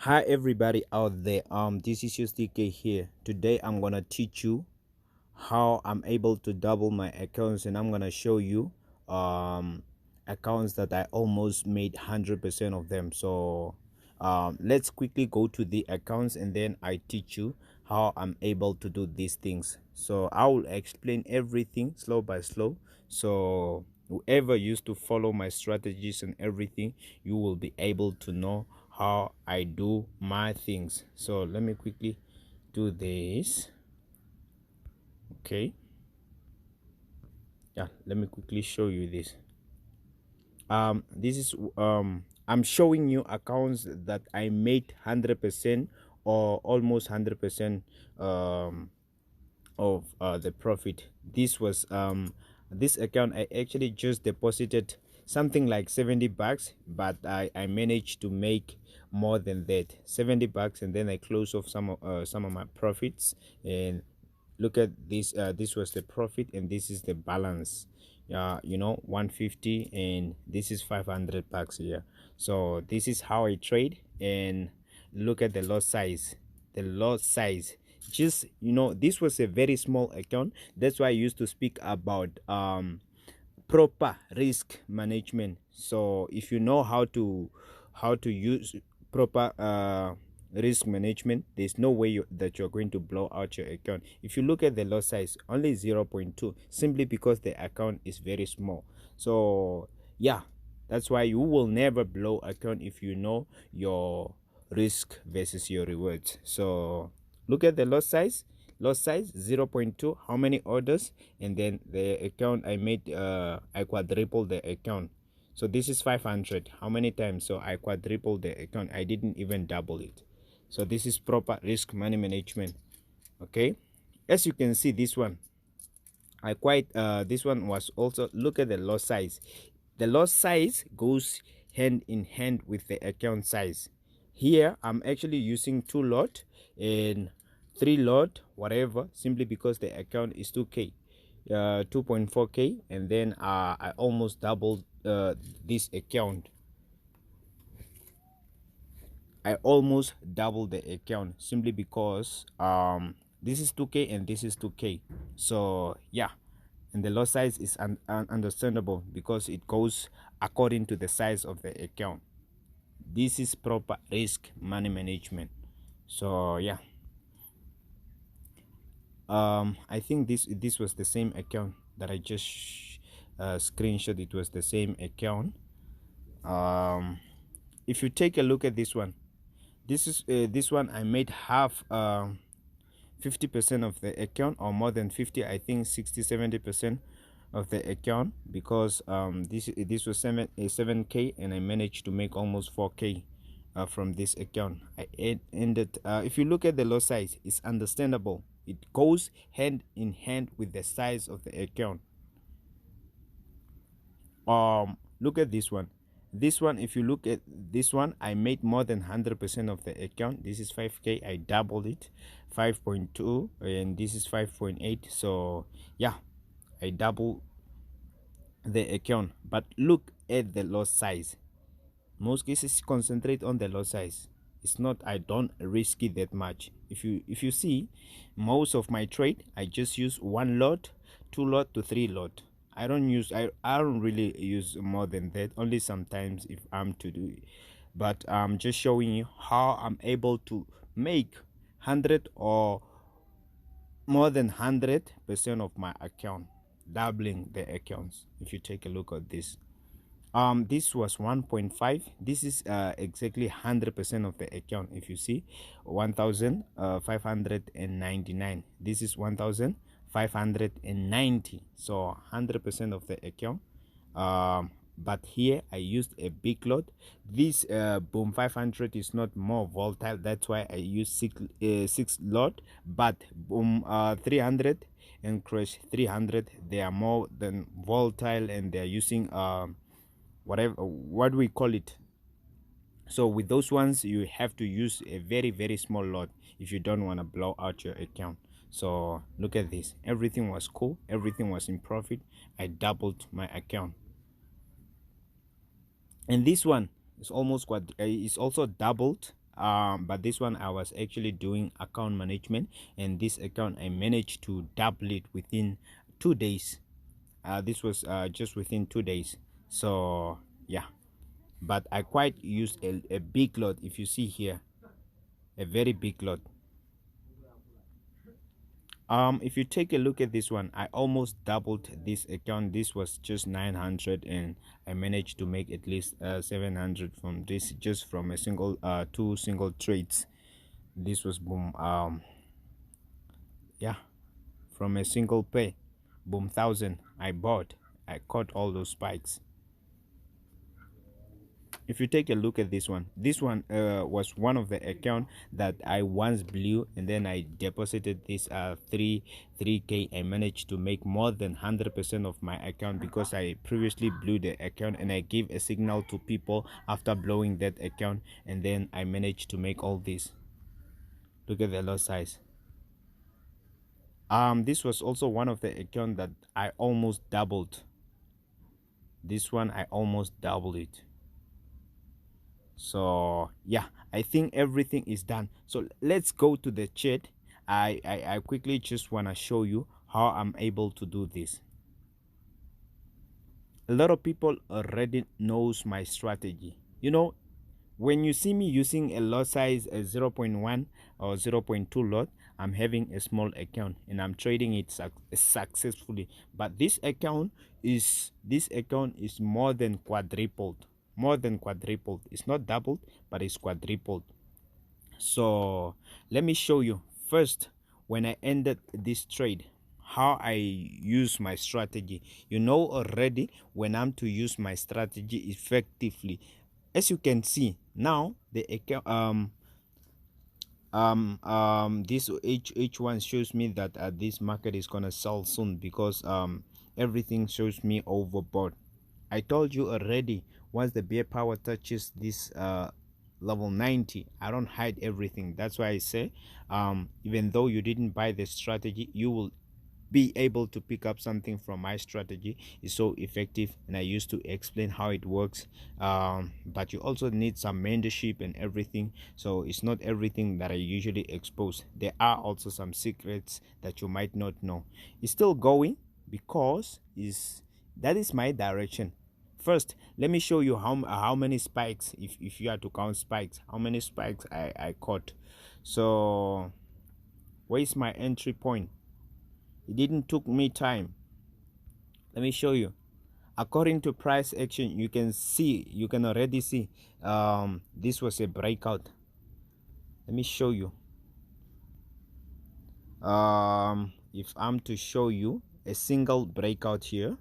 Hi everybody out there. This is your DK here. Today I'm gonna teach you how I'm able to double my accounts, and I'm gonna show you accounts that I almost made 100% of them. So let's quickly go to the accounts and then I teach you how I'm able to do these things. So I will explain everything slow by slow, so whoever used to follow my strategies and everything, you will be able to know how I do my things. So let me quickly do this. Okay, yeah, let me quickly show you this. This is I'm showing you accounts that I made 100% or almost 100% of the profit. This account I actually just deposited something like 70 bucks, but I managed to make more than that, 70 bucks, and then I close off some of my profits. And look at this. This was the profit and this is the balance. 150, and this is 500 bucks here. So this is how I trade. And look at the lot size. The lot size, just this was a very small account. That's why I used to speak about proper risk management. So if you know how to use proper risk management, there's no way that you're going to blow out your account. If you look at the lot size, only 0.2, simply because the account is very small. So yeah, that's why you will never blow account if you know your risk versus your rewards. So look at the lot size 0.2. How many orders? And then the account I made, I quadrupled the account. So this is 500. How many times? So I quadrupled the account. I didn't even double it. So this is proper risk money management. Okay, as you can see, this one this one was also, look at the lot size. The lot size goes hand in hand with the account size. Here I'm actually using 2 lot and 3 lot, whatever, simply because the account is 2k, 2.4k, and then I almost doubled this account. I almost doubled the account simply because this is 2k and this is 2k. So yeah, and the lot size is understandable because it goes according to the size of the account. This is proper risk money management. So yeah, I think this was the same account that I just screenshot. It was the same account. If you take a look at this one, this one I made half 50% of the account, or more than 50, I think 60-70% of the account, because this was 7k, and I managed to make almost 4k from this account. I ended, if you look at the lot size, it's understandable. It goes hand in hand with the size of the account. Look at this one. This one, if you look at this one, I made more than 100% of the account. This is 5k, I doubled it, 5.2, and this is 5.8. So yeah, I double the account. But look at the lot size. Most cases concentrate on the lot size. It's not, I don't risk it that much. If you see, most of my trade, I just use 1 lot, 2 lot to 3 lot. I don't really use more than that, only sometimes if I'm to do it. But I'm just showing you how I'm able to make 100 or more than 100% of my account, doubling the accounts. If you take a look at this, this was 1.5. This is exactly 100% of the account. If you see, 1599, this is 1590. So 100% of the account. But here I used a big lot. This boom 500 is not more volatile, that's why I use 6 lot. But boom 300 and crash 300, they are more than volatile, and they are using what do we call it. So with those ones, you have to use a very, very small lot if you don't want to blow out your account. So look at this, everything was cool, everything was in profit. I doubled my account. And this one is almost is also doubled. but this one I was actually doing account management, and this account I managed to double it within 2 days. This was just within 2 days. So yeah, but I quite used a big lot. If you see here, a very big lot. If you take a look at this one, I almost doubled this account. This was just 900, and I managed to make at least 700 from this, just from a single two single trades. This was boom, yeah, from a single pay, boom, 1,000 I bought. I caught all those spikes. If you take a look at this one, was one of the account that I once blew, and then I deposited this 3k. I managed to make more than 100% of my account, because I previously blew the account and I gave a signal to people after blowing that account, and then I managed to make all this. Look at the lot size. This was also one of the account that I almost doubled. This one I almost doubled it. So yeah, I think everything is done. So let's go to the chat. I quickly just want to show you how I'm able to do this. A lot of people already knows my strategy. You know, when you see me using a lot size, a 0.1 or 0.2 lot, I'm having a small account and I'm trading it successfully. But this account is more than quadrupled. More than quadrupled. It's not doubled, but it's quadrupled. So let me show you first, when I ended this trade, how I use my strategy. You know already when I'm to use my strategy effectively. As you can see now, the account this H1 shows me that this market is gonna sell soon, because everything shows me overbought. I told you already, once the bear power touches this level 90, I don't hide everything. That's why I say, even though you didn't buy the strategy, you will be able to pick up something from my strategy. Is so effective, and I used to explain how it works. But you also need some mentorship and everything, so it's not everything that I usually expose. There are also some secrets that you might not know. It's still going, because that is my direction. First, let me show you how many spikes, if you are to count spikes, how many spikes I caught. So where is my entry point? It didn't took me time. Let me show you. According to price action, you can already see this was a breakout. Let me show you. If I'm to show you a single breakout here,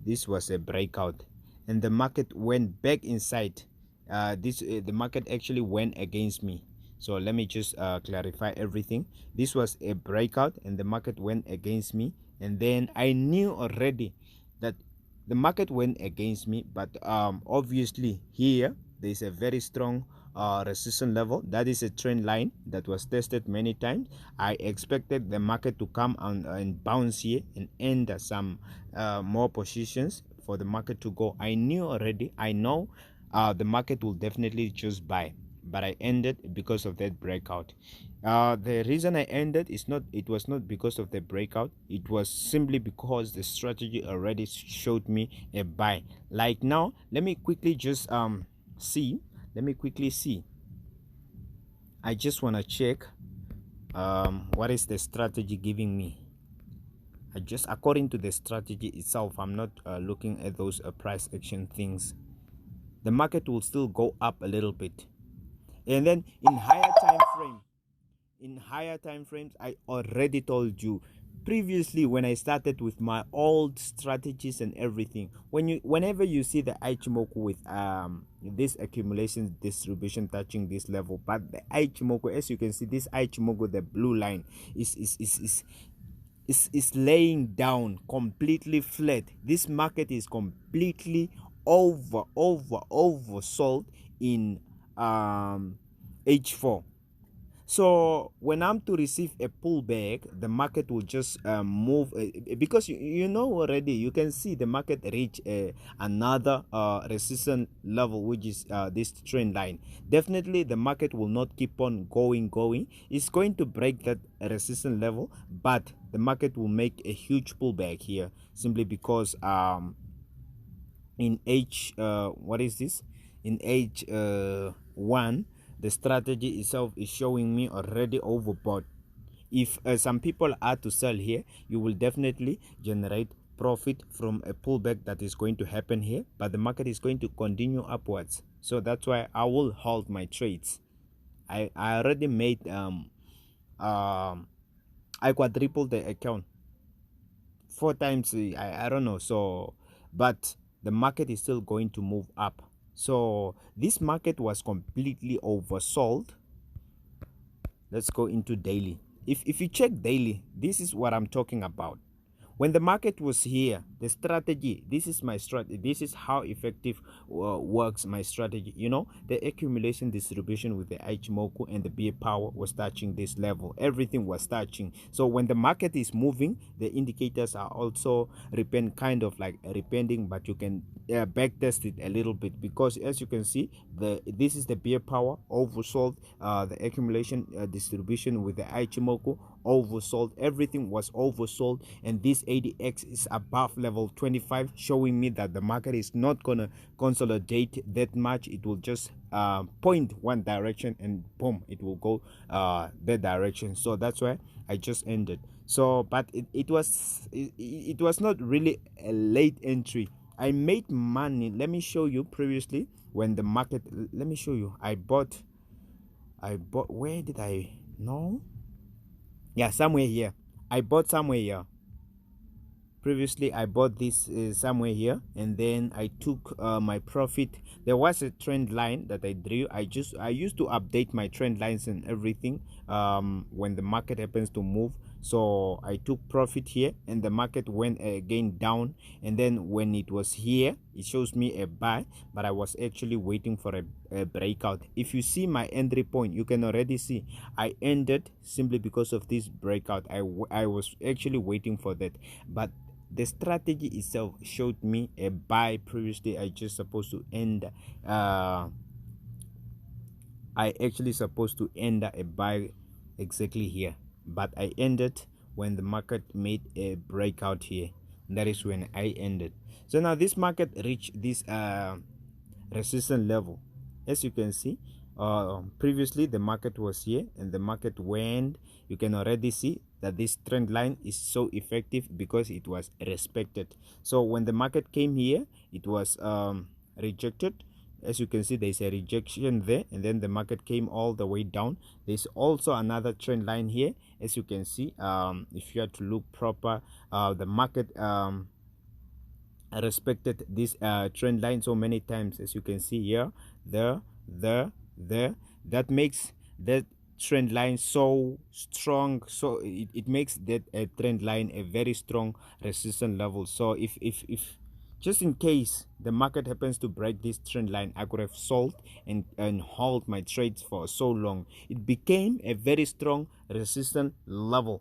this was a breakout, and the market went back inside. The market actually went against me. So let me just clarify everything. This was a breakout, and the market went against me, and then I knew already that the market went against me. But obviously here there is a very strong resistance level. That is a trend line that was tested many times. I expected the market to come and bounce here and enter some more positions for the market to go. I knew already, I know the market will definitely just buy, but I ended because of that breakout. The reason I ended it was not because of the breakout. It was simply because the strategy already showed me a buy. Like now, let me quickly just see. Let me quickly see. I just want to check what is the strategy giving me. I just, according to the strategy itself, I'm not looking at those price action things. The market will still go up a little bit, and then in higher time frames, I already told you previously, when I started with my old strategies and everything, whenever you see the Ichimoku with this accumulation distribution touching this level, but the Ichimoku, as you can see, this Ichimoku, the blue line is laying down completely flat. This market is completely oversold in H4. So when I'm to receive a pullback, the market will just move, because you know already, you can see the market reach another resistance level, which is this trend line. Definitely the market will not keep on going. It's going to break that resistance level, but the market will make a huge pullback here, simply because in H what is this, in H1, the strategy itself is showing me already overbought. If some people are to sell here, you will definitely generate profit from a pullback that is going to happen here, but the market is going to continue upwards. So that's why I will hold my trades. I already made I quadrupled the account 4 times. I don't know. So but the market is still going to move up. So this market was completely oversold. Let's go into daily. If you check daily, this is what I'm talking about. When the market was here, the strategy, this is my strategy, this is how effective works my strategy. You know, the accumulation distribution with the Ichimoku and the BA power was touching this level. Everything was touching. So when the market is moving, the indicators are also kind of like repenting, but you can back test it a little bit, because as you can see, this is the BA power oversold, the accumulation distribution with the Ichimoku oversold. Everything was oversold, and this ADX is above level 25, showing me that the market is not gonna consolidate that much. It will just point one direction, and boom, it will go that direction. So that's why I just ended. So but it was not really a late entry. I made money. Let me show you. Previously, when the market, let me show you, I bought, where did I know, yeah, somewhere here. I bought somewhere here. Previously I bought this somewhere here, and then I took my profit. There was a trend line that I drew. I used to update my trend lines and everything when the market happens to move. So I took profit here, and the market went again down, and then when it was here, it shows me a buy, but I was actually waiting for a breakout. If you see my entry point, you can already see I ended simply because of this breakout. I was actually waiting for that, but the strategy itself showed me a buy. Previously I just supposed to end I actually supposed to end a buy exactly here, but I ended when the market made a breakout here. That is when I ended. So now this market reached this resistance level. As you can see, previously the market was here, and the market went. You can already see that this trend line is so effective because it was respected. So when the market came here, it was rejected. As you can see, there's a rejection there, and then the market came all the way down. There's also another trend line here. As you can see, if you have to look proper, the market respected this trend line so many times. As you can see here, there, that makes that trend line so strong. So it makes that trend line a very strong resistance level. So if just in case the market happens to break this trend line, I could have sold and hold my trades for so long. It became a very strong resistance level.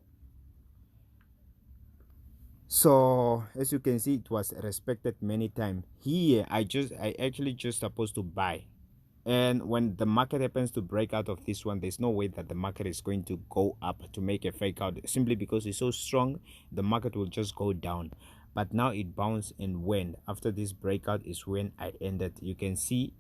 So as you can see, it was respected many times. Here I actually just supposed to buy, and when the market happens to break out of this one, there's no way that the market is going to go up to make a fake out, simply because it's so strong. The market will just go down. But now it bounced and went. After this breakout is when I ended. You can see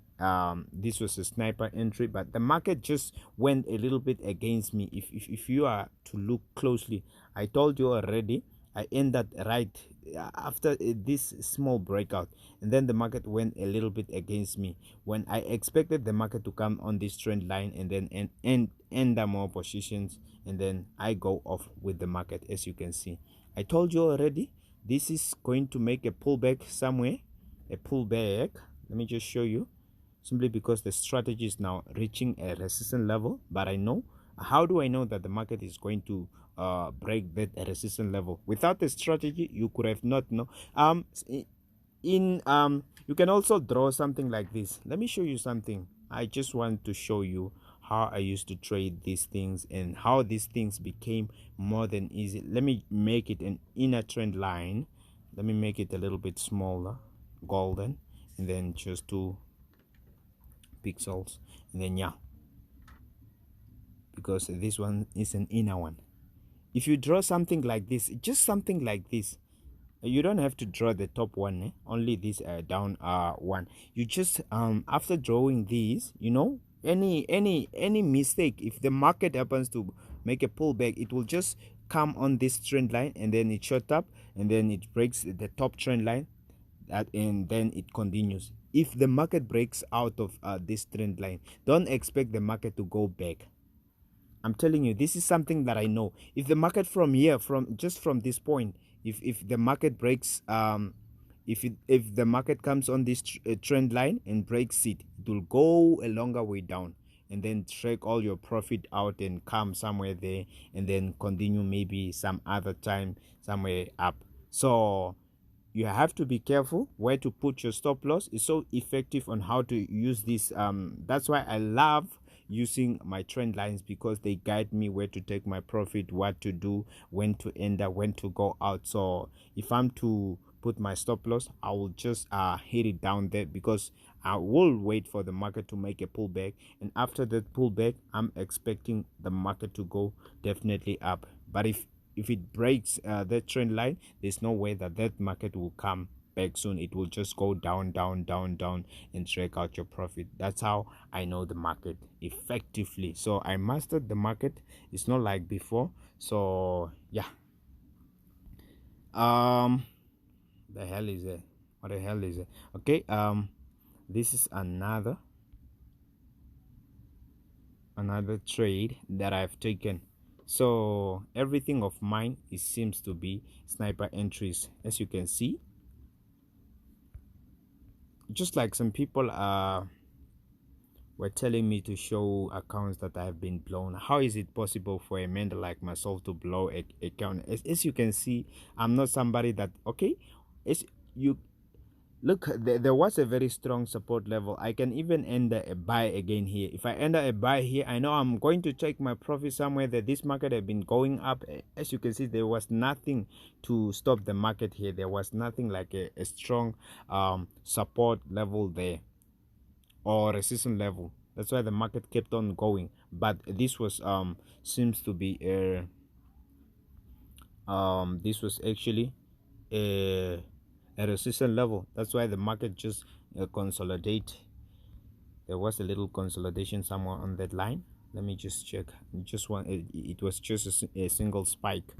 this was a sniper entry, but the market just went a little bit against me. If you are to look closely, I told you already, I ended right after this small breakout, and then the market went a little bit against me when I expected the market to come on this trend line and then end more positions, and then I go off with the market. As you can see, I told you already, this is going to make a pullback somewhere, a pullback. Let me just show you, simply because the strategy is now reaching a resistance level. But I know, how do I know that the market is going to break that resistance level? Without the strategy, you could have not know. You can also draw something like this. Let me show you something. I just want to show you how I used to trade these things and how these things became more than easy. Let me make it an inner trend line. Let me make it a little bit smaller, golden, and then just 2 pixels, and then yeah, because this one is an inner one. If you draw something like this, just something like this, you don't have to draw the top one, only this down one. You just after drawing these, any mistake, if the market happens to make a pullback, it will just come on this trend line, and then it shot up, and then it breaks the top trend line, and then it continues. If the market breaks out of this trend line, don't expect the market to go back. I'm telling you, this is something that I know. If the market from here, from this point, if the market breaks, if the market comes on this trend line and breaks it, it will go a longer way down, and then track all your profit out and come somewhere there, and then continue maybe some other time somewhere up. So you have to be careful where to put your stop loss. It's so effective on how to use this. That's why I love using my trend lines, because they guide me where to take my profit, what to do, when to enter, when to go out. So if I'm to put my stop loss, I will just hit it down there, because I will wait for the market to make a pullback, and after that pullback, I'm expecting the market to go definitely up. But if it breaks that trend line, there's no way that market will come back soon. It will just go down, down, down, down, and drag out your profit. That's how I know the market effectively. So I mastered the market. It's not like before. So yeah. The hell is it? What the hell is it? Okay. This is another trade that I've taken. So everything of mine, it seems to be sniper entries, as you can see. Just like some people were telling me to show accounts that have been blown. How is it possible for a man like myself to blow a account? As you can see, I'm not somebody that, okay, as you look, there was a very strong support level. I can even enter a buy again here. If I enter a buy here, I know I'm going to take my profit somewhere that this market have been going up. As you can see, there was nothing to stop the market here. There was nothing like a strong support level there, or resistance level. That's why the market kept on going. But this was seems to be this was actually a resistance level. That's why the market just consolidate. There was a little consolidation somewhere on that line. Let me just check. Just one, it was just a single spike.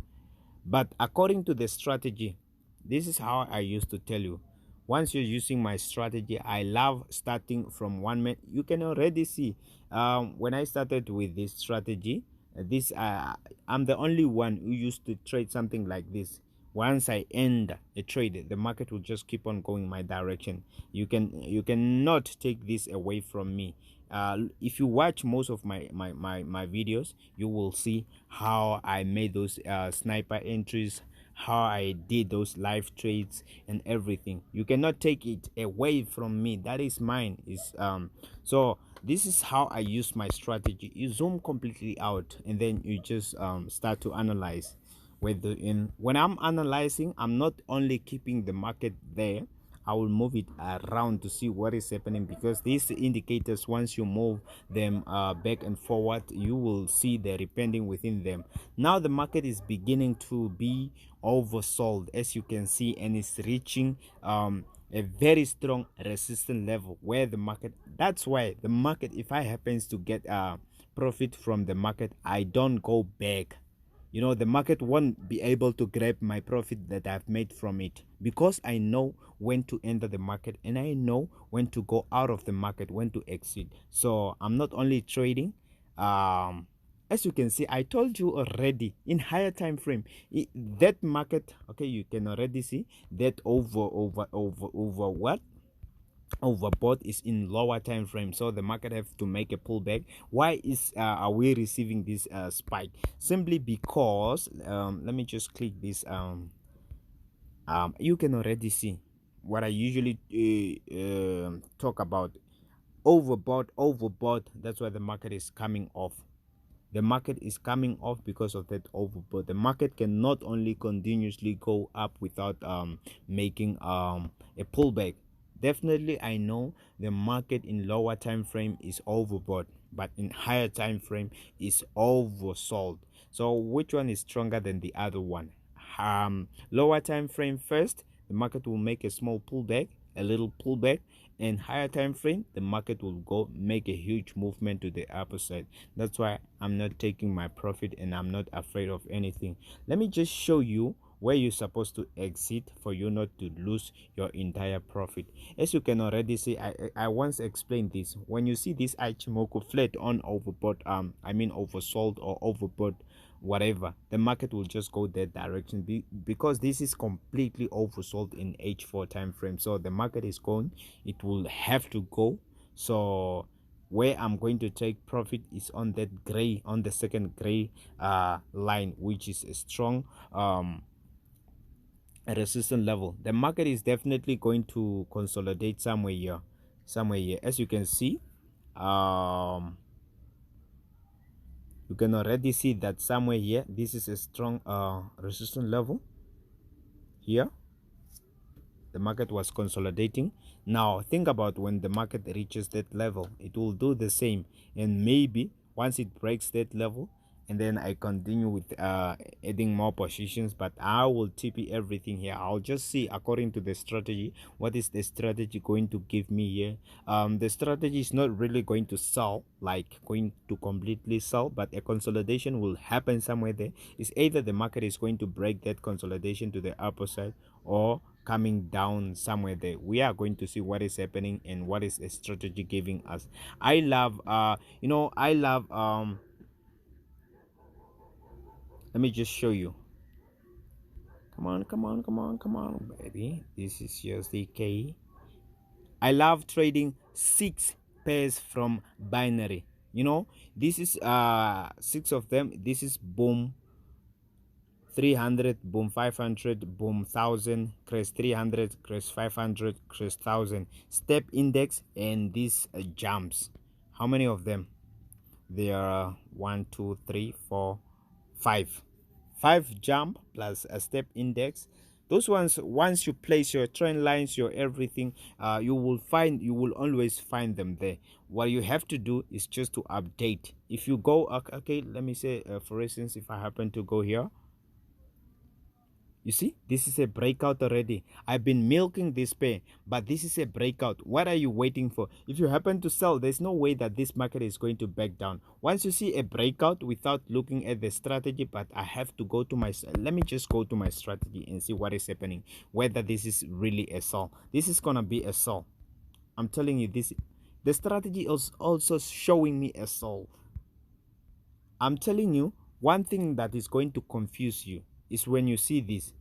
But according to the strategy, this is how I used to tell you. Once you're using my strategy, I love starting from 1 minute. You can already see when I started with this strategy, I'm the only one who used to trade something like this. Once I end a trade, the market will just keep on going my direction. You cannot take this away from me. If you watch most of my videos, you will see how I made those sniper entries, how I did those live trades and everything. You cannot take it away from me. That is mine. So this is how I use my strategy. You zoom completely out, and then you just start to analyze. When I'm analyzing, I'm not only keeping the market there, I will move it around to see what is happening, because these indicators, once you move them back and forward, you will see the repending within them. Now the market is beginning to be oversold, as you can see, and it's reaching a very strong resistance level where the market, that's why the market, if I happens to get profit from the market, I don't go back. The market won't be able to grab my profit that I've made from it, because I know when to enter the market, and I know when to go out of the market, when to exit. So I'm not only trading. As you can see, I told you already, in higher time frame, that market, okay, you can already see that over what overbought is in lower time frame, so the market have to make a pullback. Why are we receiving this spike? Simply because let me just click this. You can already see what I usually talk about. overbought. That's why the market is coming off. The market is coming off because of that overbought. The market cannot only continuously go up without making a pullback. Definitely, I know the market in lower time frame is overbought, but in higher time frame is oversold. So which one is stronger than the other one? Lower time frame first, the market will make a small pullback, a little pullback, and higher time frame, the market will go make a huge movement to the upper side. That's why I'm not taking my profit and I'm not afraid of anything. Let me just show you where you're supposed to exit for you not to lose your entire profit. As you can already see, I once explained this. When you see this Ichimoku flat on overbought, I mean oversold or overbought, whatever, the market will just go that direction because this is completely oversold in H4 time frame. So the market is going, it will have to go. So where I'm going to take profit is on that gray, on the second gray line, which is a strong resistance level. The market is definitely going to consolidate somewhere here, as you can see. You can already see that somewhere here, this is a strong resistance level here. The market was consolidating. Now think about when the market reaches that level, it will do the same, and maybe once it breaks that level, and then I continue with adding more positions, but I will TP everything here. I'll just see according to the strategy, what is the strategy going to give me here. The strategy is not really going to sell, like going to completely sell, but a consolidation will happen somewhere there. It's either the market is going to break that consolidation to the upper side or coming down somewhere there. We are going to see what is happening and what is a strategy giving us. I love let me just show you. Come on, baby. This is USDK. I love trading 6 pairs from binary. This is 6 of them. This is boom 300, boom 500, boom 1000, crest 300, crest 500, crest 1000, step index, and these jumps. How many of them? There are 1 2 3 4 5 jump plus a step index. Those ones, once you place your trend lines, your everything, you will always find them there. What you have to do is just to update. If you go, okay, let me say for instance, if I happen to go here, you see, this is a breakout already. I've been milking this pair, but this is a breakout. What are you waiting for? If you happen to sell, there's no way that this market is going to back down. Once you see a breakout without looking at the strategy, but I have to go to my, let me just go to my strategy and see what is happening, whether this is really a sell. This is gonna be a sell. I'm telling you this. The strategy is also showing me a sell. I'm telling you, one thing that is going to confuse you is when you see this.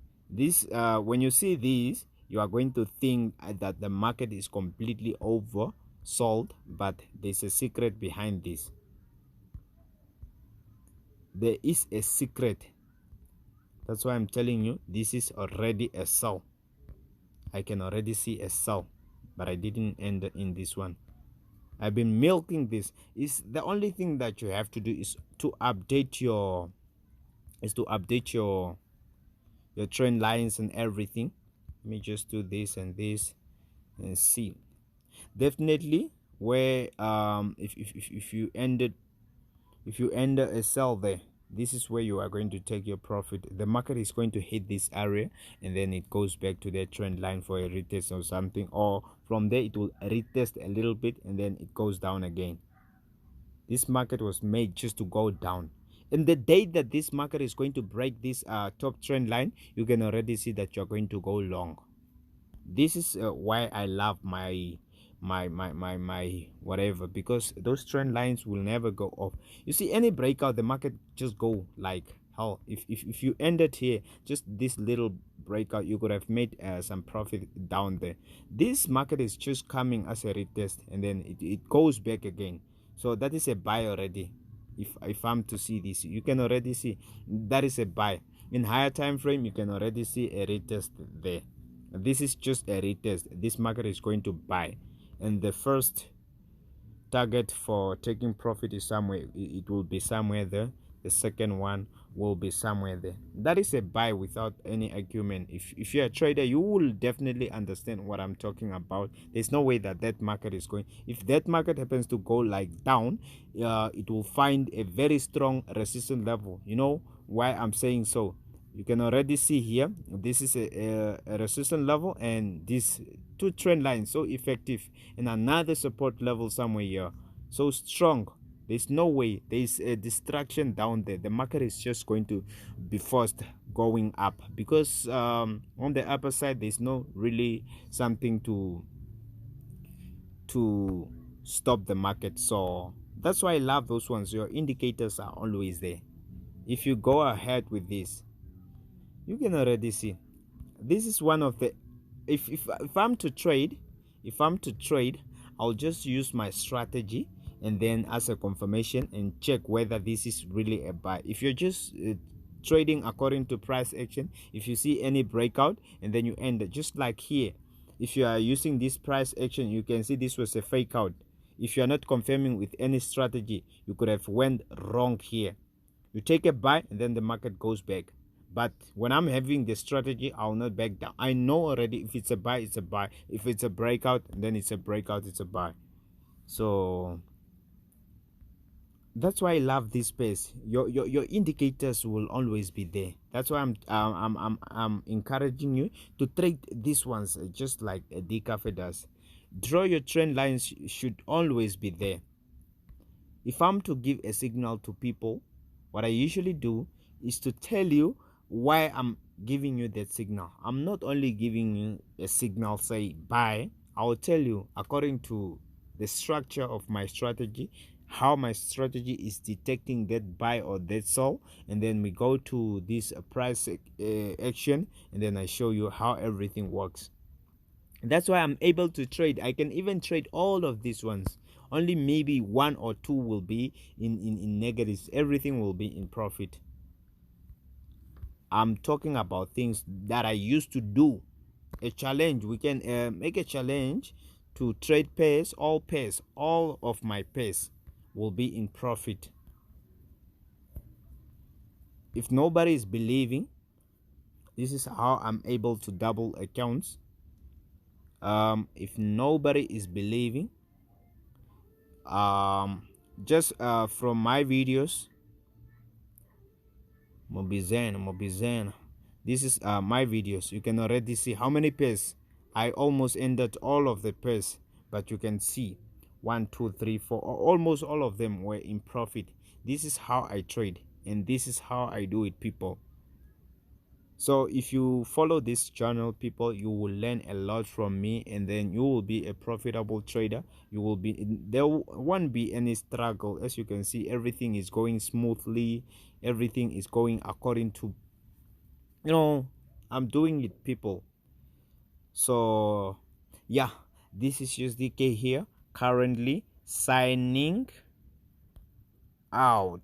When you see this, you are going to think that the market is completely oversold, but there's a secret behind this. There is a secret. That's why I'm telling you, this is already a sell. I can already see a sell, but I didn't end in this one. I've been milking this. Is the only thing that you have to do is to update your trend lines and everything. Let me just do this and this and see. Definitely, where if you ended a sell there, this is where you are going to take your profit. The market is going to hit this area and then it goes back to their trend line for a retest or something, or from there it will retest a little bit and then it goes down again. This market was made just to go down. And the day that this market is going to break this top trend line, you can already see that you're going to go long. This is why I love my whatever, because those trend lines will never go off. You see, any breakout, the market just go like hell. If you ended here, just this little breakout, you could have made some profit down there. This market is just coming as a retest and then it goes back again. So that is a buy already. If I'm to see this, you can already see that is a buy. In higher time frame, you can already see a retest there. This is just a retest. This market is going to buy, and the first target for taking profit is somewhere, it will be somewhere there. The second one will be somewhere there. That is a buy without any argument. If you're a trader, you will definitely understand what I'm talking about. There's no way that that market is going, if that market happens to go like down, it will find a very strong resistance level. You know why I'm saying so? You can already see here, this is a resistance level, and these two trend lines so effective, and another support level somewhere here so strong. There's no way there's a distraction down there. The market is just going to be forced going up, because on the upper side there's no really something to stop the market. So that's why I love those ones. Your indicators are always there. If you go ahead with this, you can already see this is one of the, if I'm to trade, I'll just use my strategy and then as a confirmation and check whether this is really a buy. If you're just trading according to price action, if you see any breakout and then you end it, just like here, if you are using this price action, you can see this was a fake out. If you are not confirming with any strategy, you could have went wrong here. You take a buy and then the market goes back. But when I'm having the strategy, I'll not back down. I know already if it's a buy, it's a buy. If it's a breakout, then it's a breakout, it's a buy. So that's why I love this space. Your indicators will always be there. That's why I'm encouraging you to trade these ones just like a decafe does. Draw your trend lines should always be there. If I'm to give a signal to people, what I usually do is to tell you why I'm giving you that signal. I'm not only giving you a signal, say buy. I will tell you according to the structure of my strategy, how my strategy is detecting that buy or that sell, and then we go to this price action, and then I show you how everything works. That's why I'm able to trade. I can even trade all of these ones. Only maybe one or two will be in negatives. Everything will be in profit. I'm talking about things that I used to do. A challenge. We can make a challenge to trade pairs. All of my pairs will be in profit. If nobody is believing, this is how I'm able to double accounts. If nobody is believing, just from my videos, Mobizen, this is my videos. You can already see how many pairs. I almost ended all of the pairs, but you can see 1 2 3 4, almost all of them were in profit. This is how I trade, and this is how I do it, people. So if you follow this channel, people, you will learn a lot from me, and then you will be a profitable trader. You will be, there won't be any struggle. As you can see, everything is going smoothly, everything is going according to, you know, I'm doing it, people. So yeah, this is USDK here, currently signing out.